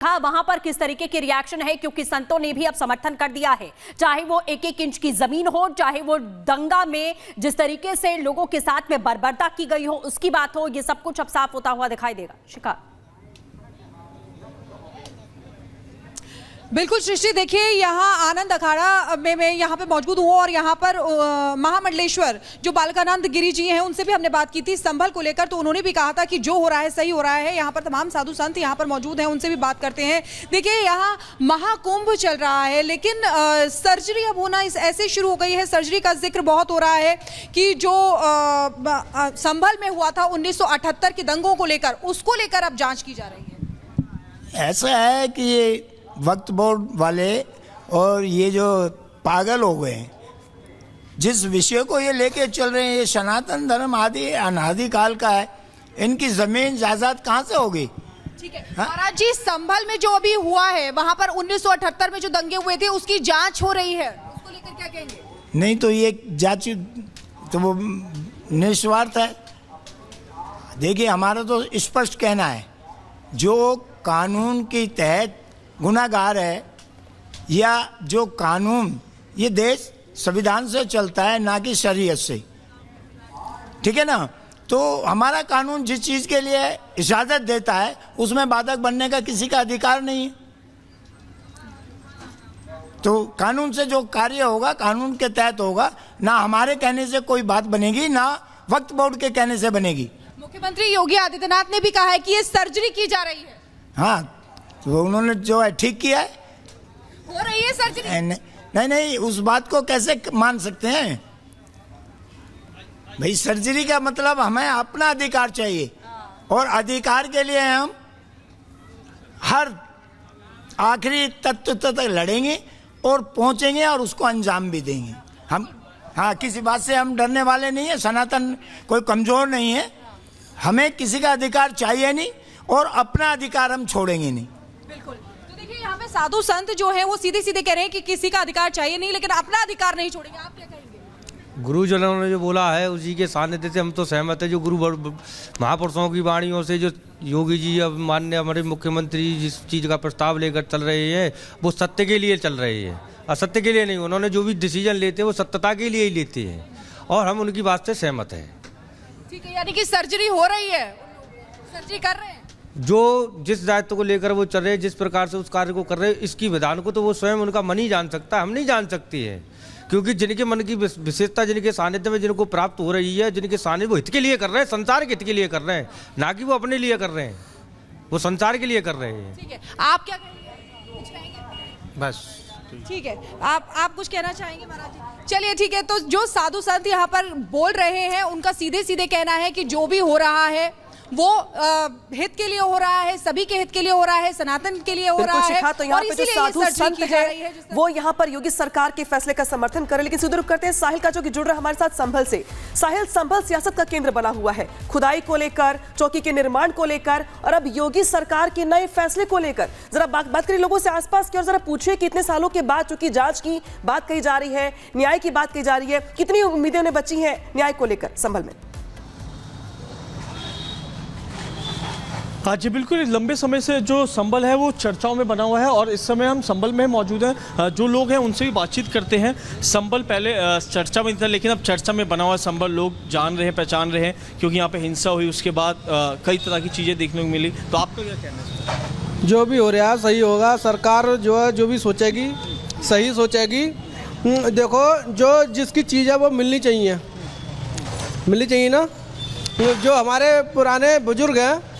वहां पर किस तरीके की रिएक्शन है, क्योंकि संतों ने भी अब समर्थन कर दिया है। चाहे वो 1-1 इंच की जमीन हो, चाहे वो दंगा में जिस तरीके से लोगों के साथ में बर्बरता की गई हो उसकी बात हो, ये सब कुछ अब साफ होता हुआ दिखाई देगा। शिखा। बिल्कुल सृष्टि, देखिए यहाँ आनंद अखाड़ा में मैं यहाँ पे मौजूद हूँ और यहाँ पर महामंडलेश्वर जो बालकानंद गिरी जी हैं उनसे भी हमने बात की थी संभल को लेकर, तो उन्होंने भी कहा था कि जो हो रहा है सही हो रहा है। यहाँ पर तमाम साधु संत यहाँ पर मौजूद हैं, उनसे भी बात करते हैं। देखिए यहाँ महाकुंभ चल रहा है, लेकिन सर्जरी अब होना ऐसे शुरू हो गई है। सर्जरी का जिक्र बहुत हो रहा है कि जो संभल में हुआ था 1978 के दंगों को लेकर, उसको लेकर अब जाँच की जा रही है। ऐसा है कि ये वक्फ बोर्ड वाले और ये जो पागल हो गए हैं, जिस विषय को ये लेके चल रहे हैं, ये सनातन धर्म आदि अनादि काल का है, इनकी जमीन जायदाद कहाँ से होगी? ठीक है महाराज जी, संभल में जो अभी हुआ है वहां पर 1978 में जो दंगे हुए थे उसकी जांच हो रही है, उसको लेकर क्या कहेंगे? नहीं तो ये जांच तो वो निस्वार्थ है। देखिए हमारा तो स्पष्ट कहना है, जो कानून के तहत गुनाहगार है या जो कानून, ये देश संविधान से चलता है ना कि शरीयत से, ठीक है ना। तो हमारा कानून जिस चीज़ के लिए इजाज़त देता है उसमें बाधक बनने का किसी का अधिकार नहीं है। तो कानून से जो कार्य होगा कानून के तहत होगा, ना हमारे कहने से कोई बात बनेगी ना वक्फ बोर्ड के कहने से बनेगी। मुख्यमंत्री योगी आदित्यनाथ ने भी कहा है कि ये सर्जरी की जा रही है। हाँ, तो उन्होंने जो है ठीक किया है। हो रही है सर्जरी? नहीं, उस बात को कैसे मान सकते हैं भाई? सर्जरी का मतलब हमें अपना अधिकार चाहिए, और अधिकार के लिए हम हर आखिरी तत्व तक लड़ेंगे और पहुंचेंगे और उसको अंजाम भी देंगे हम। हाँ, किसी बात से हम डरने वाले नहीं है। सनातन कोई कमजोर नहीं है, हमें किसी का अधिकार चाहिए नहीं और अपना अधिकार हम छोड़ेंगे नहीं। बिल्कुल। तो देखिए यहाँ पे साधु संत जो है वो सीधे सीधे कह रहे हैं कि किसी का अधिकार चाहिए नहीं, लेकिन अपना अधिकार नहीं छोड़ेंगे। आप क्या कहेंगे? गुरुजनों ने जो बोला है उसी के सानिध्य से हम तो सहमत है। जो गुरु महापुरुषों की वाणियों से जो योगी जी अब माननीय हमारे मुख्यमंत्री जिस चीज़ का प्रस्ताव लेकर चल रहे हैं वो सत्य के लिए चल रहे हैं, असत्य के लिए नहीं। उन्होंने जो भी डिसीजन लेते हैं वो सत्यता के लिए ही लेते हैं और हम उनकी बात से सहमत हैं। ठीक है, यानी कि सर्जरी हो रही है, सर्जरी कर रहे हैं। जो जिस दायित्व को लेकर वो चल रहे हैं, जिस प्रकार से उस कार्य को कर रहे हैं, इसकी विधान को तो वो स्वयं उनका मन ही जान सकता है, हम नहीं जान सकते हैं। क्योंकि जिनके मन की विशेषता, जिनके सानिध्य में जिनको प्राप्त हो रही है, जिनके सानिध्य वो हित के लिए कर रहे हैं, संसार के हित के लिए कर रहे हैं, ना कि वो अपने लिए कर रहे हैं, वो संसार के लिए कर रहे हैं। ठीक है, आप क्या कहेंगे? बस ठीक है, आप कुछ कहना चाहेंगे महाराज जी? चलिए ठीक है, तो जो साधु संत यहाँ पर बोल रहे हैं उनका सीधे सीधे कहना है कि जो भी हो रहा है वो हित के लिए हो रहा है, सभी के हित के लिए हो रहा है, सनातन के लिए हो रहा है। तो यहाँ पे जो साधु संत है वो यहाँ पर योगी सरकार के फैसले का समर्थन कर रहे, लेकिन सीधे रुख करते हैं साहिल का, जो कि जुड़ रहा है हमारे साथ संभल से। साहिल, संभल सियासत का केंद्र बना हुआ है, खुदाई को लेकर, चौकी के निर्माण को लेकर और अब योगी सरकार के नए फैसले को लेकर। जरा बात करिए लोगों से आसपास की और जरा पूछिए कि इतने सालों के बाद चूंकि जांच की बात कही जा रही है, न्याय की बात कही जा रही है, कितनी उम्मीदें उन्हें बची हैं न्याय को लेकर संभल में? हाँ जी बिल्कुल, लंबे समय से जो संभल है वो चर्चाओं में बना हुआ है और इस समय हम संभल में मौजूद हैं। जो लोग हैं उनसे भी बातचीत करते हैं। संभल पहले चर्चा में था, लेकिन अब चर्चा में बना हुआ संभल लोग जान रहे हैं, पहचान रहे हैं, क्योंकि यहाँ पे हिंसा हुई, उसके बाद कई तरह की चीज़ें देखने को मिली। तो आपका क्या कहना है? जो भी हो रहा है सही होगा। सरकार जो है जो भी सोचेगी सही सोचेगी। देखो, जो जिसकी चीज़ है वो मिलनी चाहिए ना। जो हमारे पुराने बुजुर्ग हैं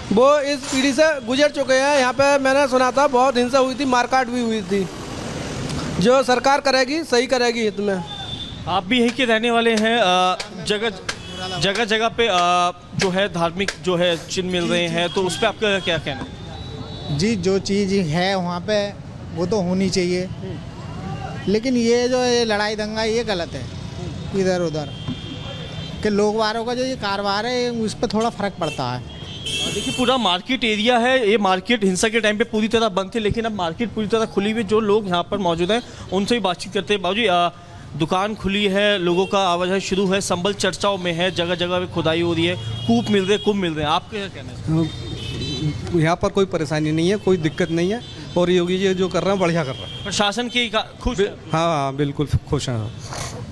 वो इस पीढ़ी से गुजर चुके हैं। यहाँ पे मैंने सुना था बहुत हिंसा हुई थी, मारकाट भी हुई थी। जो सरकार करेगी सही करेगी हित में। आप भी यही के रहने वाले हैं। जगह जगह पे जो है धार्मिक जो है चिन्ह मिल रहे हैं, तो उस पर आपका क्या कहना है? जी, जो चीज़ है वहाँ पे वो तो होनी चाहिए, लेकिन ये जो ये लड़ाई दंगा ये गलत है। इधर उधर के लोग वारों का जो ये कारोबार है उस पर थोड़ा फ़र्क पड़ता है। देखिए पूरा मार्केट एरिया है, ये मार्केट हिंसा के टाइम पे पूरी तरह बंद थी, लेकिन अब मार्केट पूरी तरह खुली हुई। जो लोग यहाँ पर मौजूद हैं उनसे भी बातचीत करते हैं। बाबूजी, दुकान खुली है, लोगों का आवाजाही शुरू है, संभल चर्चाओं में है, जगह जगह पे खुदाई हो रही है, कूप मिल रहे हैं, कुंभ मिल रहे हैं, आपका क्या कहना है? यहाँ पर कोई परेशानी नहीं है, कोई दिक्कत नहीं है, और योगी जी जो कर रहे हैं बढ़िया कर रहे हैं। प्रशासन की खुश है? हाँ बिल्कुल खुश हैं।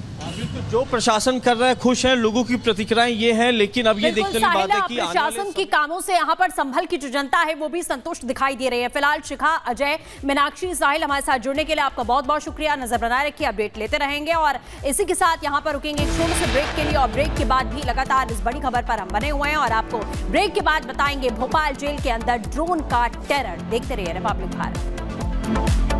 जो प्रशासन कर रहा है खुश है, लोगों की प्रतिक्रियाएं ये हैं, लेकिन अब ये बिल्कुल देखने वाली बात है कि प्रशासन के कामों से यहाँ पर संभल की जो जनता है वो भी संतुष्ट दिखाई दे रही है। फिलहाल शिखा, अजय, मीनाक्षी, साहिल हमारे साथ जुड़ने के लिए आपका बहुत बहुत शुक्रिया। नजर बनाए रखिए, अपडेट लेते रहेंगे और इसी के साथ यहाँ पर रुकेंगे एक छोटे से ब्रेक के लिए, और ब्रेक के बाद भी लगातार इस बड़ी खबर पर हम बने हुए हैं और आपको ब्रेक के बाद बताएंगे भोपाल जेल के अंदर ड्रोन का टेरर। देखते रहिए रिपब्लिक भारत।